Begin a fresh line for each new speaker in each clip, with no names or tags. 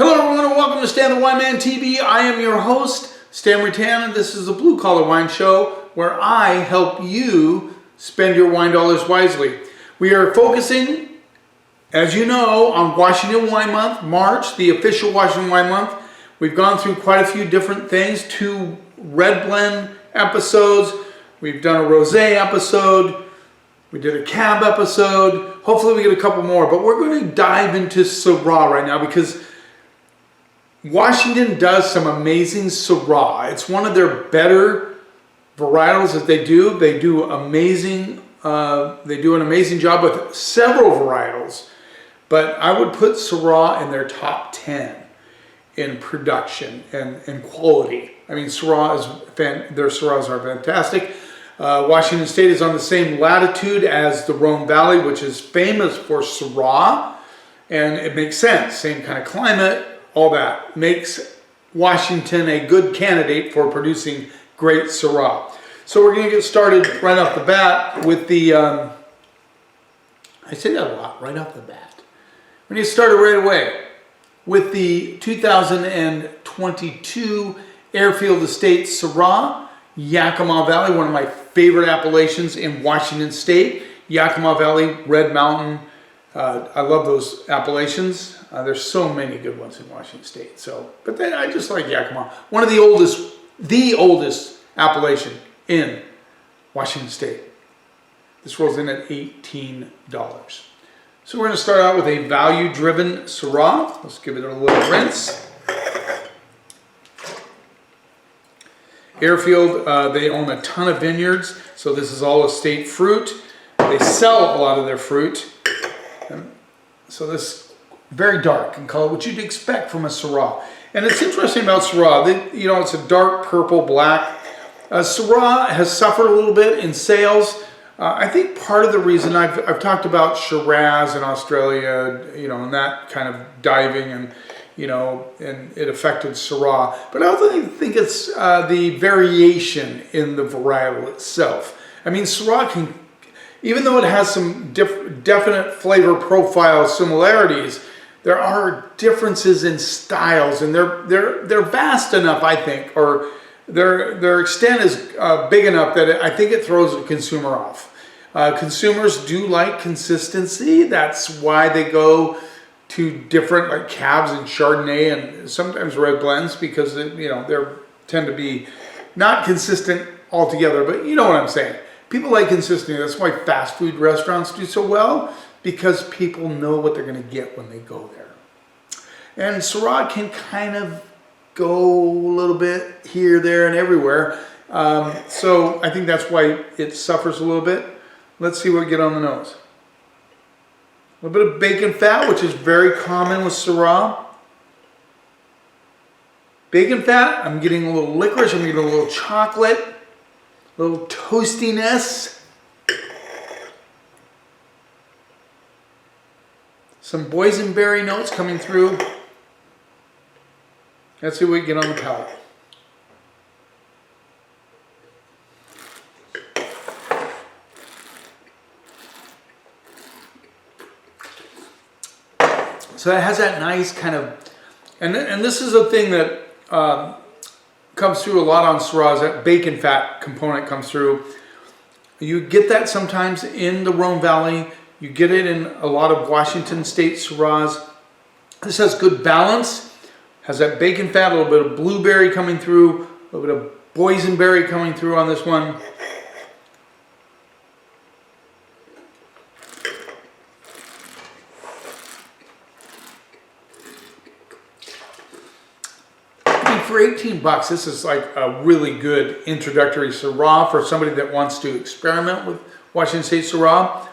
Hello everyone and welcome to Stan the Wine Man TV. I am your host, Stan Rutan, and this is a Blue Collar Wine Show where I help you spend your wine dollars wisely. We are focusing, as you know, on Washington Wine Month, March, the official Washington Wine Month. We've gone through quite a few different things, 2 red blend episodes, we've done a rosé episode, we did a cab episode, hopefully we get a couple more, but we're going to dive into Syrah right now because Washington does some amazing Syrah. It's one of their better varietals that they do. They do amazing. They do an amazing job with several varietals, but I would put Syrah in their top 10 in production and quality. I mean, their Syrahs are fantastic. Washington State is on the same latitude as the Rhone Valley, which is famous for Syrah, and it makes sense. Same kind of climate. All that makes Washington a good candidate for producing great Syrah. So we're going to get started right off the bat with the, I say that a lot, right off the bat. We're going to get started right away with the 2022 Airfield Estate Syrah, Yakima Valley, one of my favorite appellations in Washington State. Yakima Valley, Red Mountain. I love those appellations. There's so many good ones in Washington State. But then I just like Yakima. One of the oldest appellation in Washington State. This rolls in at $18. So we're going to start out with a value-driven Syrah. Let's give it a little rinse. Airfield, they own a ton of vineyards, so this is all estate fruit. They sell a lot of their fruit. So this very dark in color, which you'd expect from a Syrah. And it's interesting about Syrah, it's a dark purple black. Syrah has suffered a little bit in sales. I think part of the reason I've talked about Shiraz in Australia, and that kind of diving and it affected Syrah. But I also think it's the variation in the varietal itself. I mean, Syrah can, even though it has some definite flavor profile similarities, there are differences in styles, and they're vast enough, I think, or their extent is big enough that I think it throws the consumer off. Consumers do like consistency. That's why they go to different like cabs and Chardonnay and sometimes red blends, because they tend to be not consistent altogether. But you know what I'm saying. People like consistency. That's why fast food restaurants do so well, because people know what they're going to get when they go there. And Syrah can kind of go a little bit here, there, and everywhere. So I think that's why it suffers a little bit. Let's see what we get on the nose. A little bit of bacon fat, which is very common with Syrah. Bacon fat, I'm getting a little licorice, I'm getting a little chocolate, a little toastiness. Some boysenberry notes coming through. Let's see what we get on the palate. So it has that nice kind of, and this is a thing that comes through a lot on Syrahs, that bacon fat component comes through. You get that sometimes in the Rhone Valley. You get it in a lot of Washington State Syrahs. This has good balance, has that bacon fat, a little bit of blueberry coming through, a little bit of boysenberry coming through on this one. For $18, this is like a really good introductory Syrah for somebody that wants to experiment with Washington State Syrah.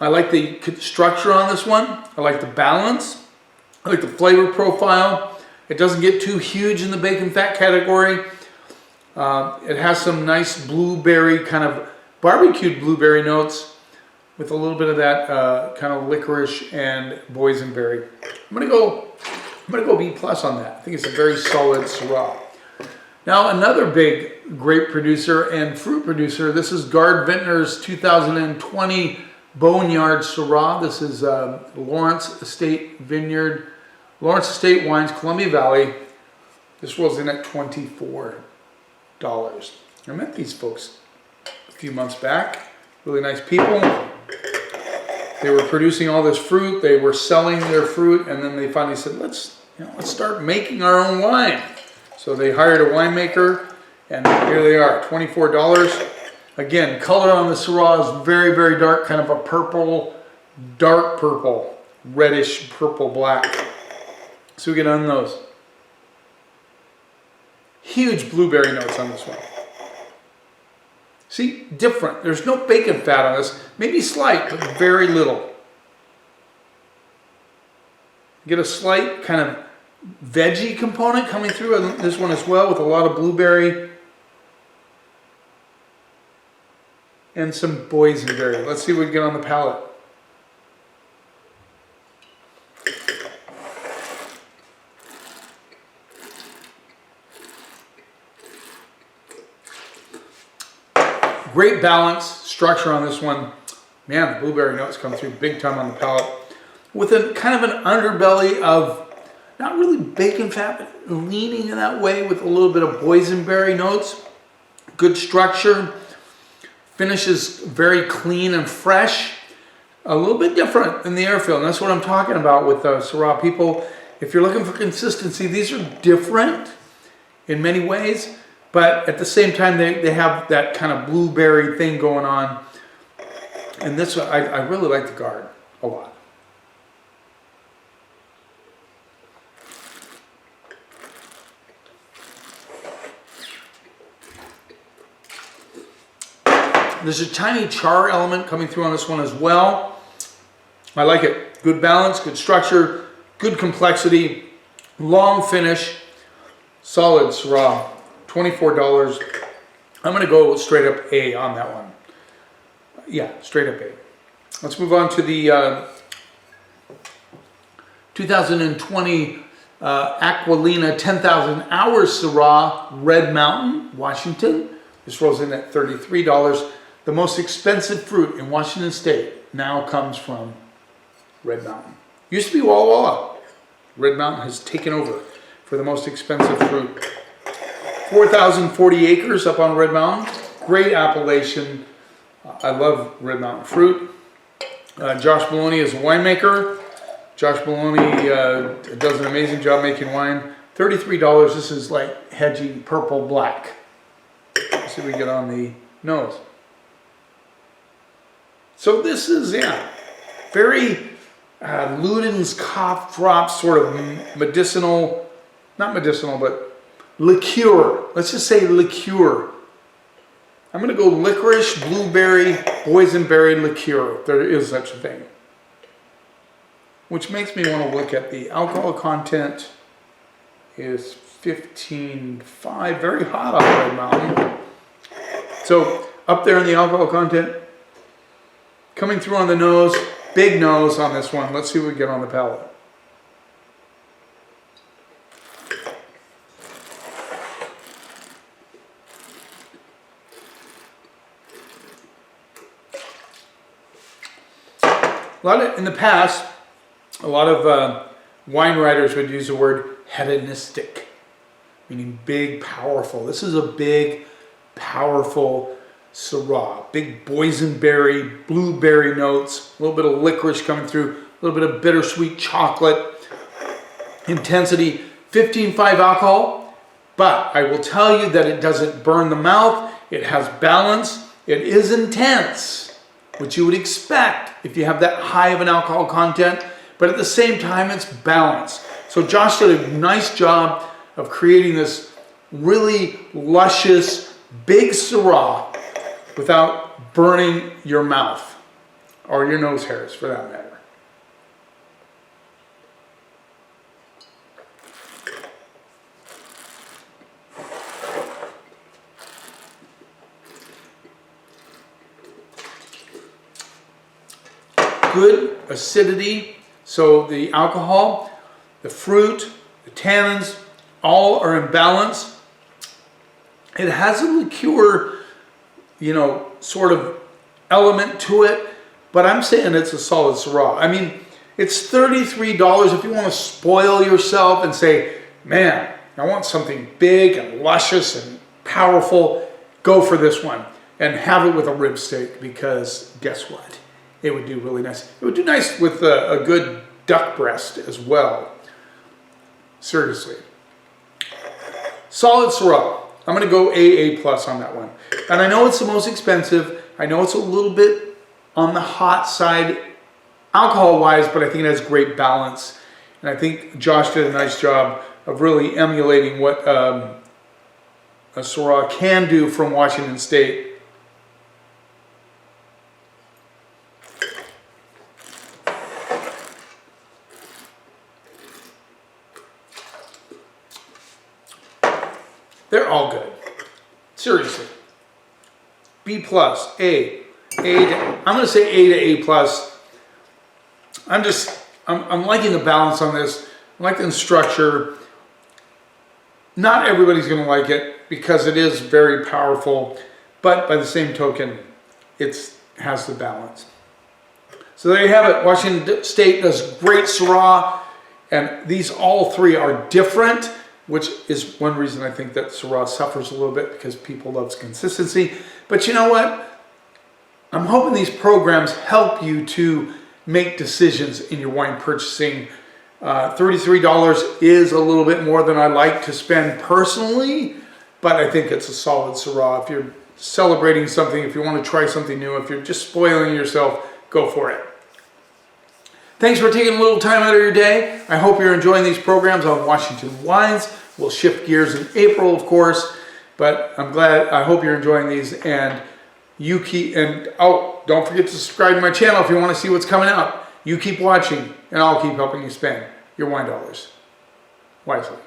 I like the structure on this one. I like the balance. I like the flavor profile. It doesn't get too huge in the bacon fat category. It has some nice blueberry, kind of barbecued blueberry notes with a little bit of that kind of licorice and boysenberry. I'm gonna go B+ on that. I think it's a very solid Syrah. Now another big grape producer and fruit producer, this is Gard Vintner's 2020 Boneyard Syrah. This is Lawrence Estate Vineyard Lawrence Estate Wines, Columbia Valley. This rolls in at $24. I met these folks a few months back. Really nice people. They were producing all this fruit. They were selling their fruit, and then they finally said, let's start making our own wine. So they hired a winemaker, and here they are, $24. Again, color on the Syrah is very, very dark, kind of a purple, dark purple, reddish purple black. So we get on those. Huge blueberry notes on this one. See, different. There's no bacon fat on this. Maybe slight, but very little. Get a slight kind of veggie component coming through on this one as well, with a lot of blueberry and some boysenberry. Let's see what we get on the palate. Great balance, structure on this one. Man, the blueberry notes come through big time on the palate. With a kind of an underbelly of not really bacon fat, but leaning in that way with a little bit of boysenberry notes. Good structure. Finish is very clean and fresh. A little bit different than the Airfield. And that's what I'm talking about with Syrah people. If you're looking for consistency, these are different in many ways. But at the same time, they have that kind of blueberry thing going on. And this, I really like the guard a lot. There's a tiny char element coming through on this one as well. I like it. Good balance, good structure, good complexity, long finish, solid Syrah. $24. I'm going to go straight up A on that one. Yeah, straight up A. Let's move on to the 2020 Aquilina 10,000 Hours Syrah, Red Mountain, Washington. This rolls in at $33. The most expensive fruit in Washington State now comes from Red Mountain. Used to be Walla Walla. Red Mountain has taken over for the most expensive fruit. 4,040 acres up on Red Mountain. Great appellation. I love Red Mountain fruit. Josh Maloney is a winemaker. Josh Maloney does an amazing job making wine. $33. This is like hedgy purple black. Let's see if we get on the nose. So this is, yeah, very Luden's cough drop, sort of medicinal, not medicinal, but liqueur. Let's just say liqueur. I'm going to go licorice, blueberry, boysenberry liqueur, if there is such a thing. Which makes me want to look at the alcohol content. Is 15.5, very hot on Red Mountain. So up there in the alcohol content, coming through on the nose, big nose on this one. Let's see what we get on the palate. In the past, a lot of wine writers would use the word hedonistic, meaning big, powerful. This is a big, powerful Syrah. Big boysenberry, blueberry notes, a little bit of licorice coming through, a little bit of bittersweet chocolate. Intensity, 15.5 alcohol, but I will tell you that it doesn't burn the mouth. It has balance. It is intense, which you would expect if you have that high of an alcohol content, but at the same time, it's balanced. So Josh did a nice job of creating this really luscious, big Syrah without burning your mouth or your nose hairs for that matter. Good acidity, so the alcohol, the fruit, the tannins, all are in balance. It has a liqueur, sort of element to it, but I'm saying it's a solid Syrah. I mean, It's $33 if you want to spoil yourself and say, man, I want something big and luscious and powerful. Go for this one and have it with a rib steak, because guess what? It would do really nice. It would do nice with a good duck breast as well. Seriously. Solid Syrah. I'm going to go AA plus on that one. And I know it's the most expensive. I know it's a little bit on the hot side alcohol-wise, but I think it has great balance. And I think Josh did a nice job of really emulating what a Syrah can do from Washington State. They're all good. Seriously. B plus, A. I'm going to say A to A plus. I'm liking the balance on this. I'm liking the structure. Not everybody's going to like it because it is very powerful, but by the same token, it has the balance. So there you have it. Washington State does great Syrah, and these all three are different, which is one reason I think that Syrah suffers a little bit, because people love consistency. But you know what? I'm hoping these programs help you to make decisions in your wine purchasing. $33 is a little bit more than I like to spend personally, but I think it's a solid Syrah. If you're celebrating something, if you want to try something new, if you're just spoiling yourself, go for it. Thanks for taking a little time out of your day. I hope you're enjoying these programs on Washington Wines. We'll shift gears in April, of course, but I hope you're enjoying these, and don't forget to subscribe to my channel if you want to see what's coming up. You keep watching, and I'll keep helping you spend your wine dollars wisely.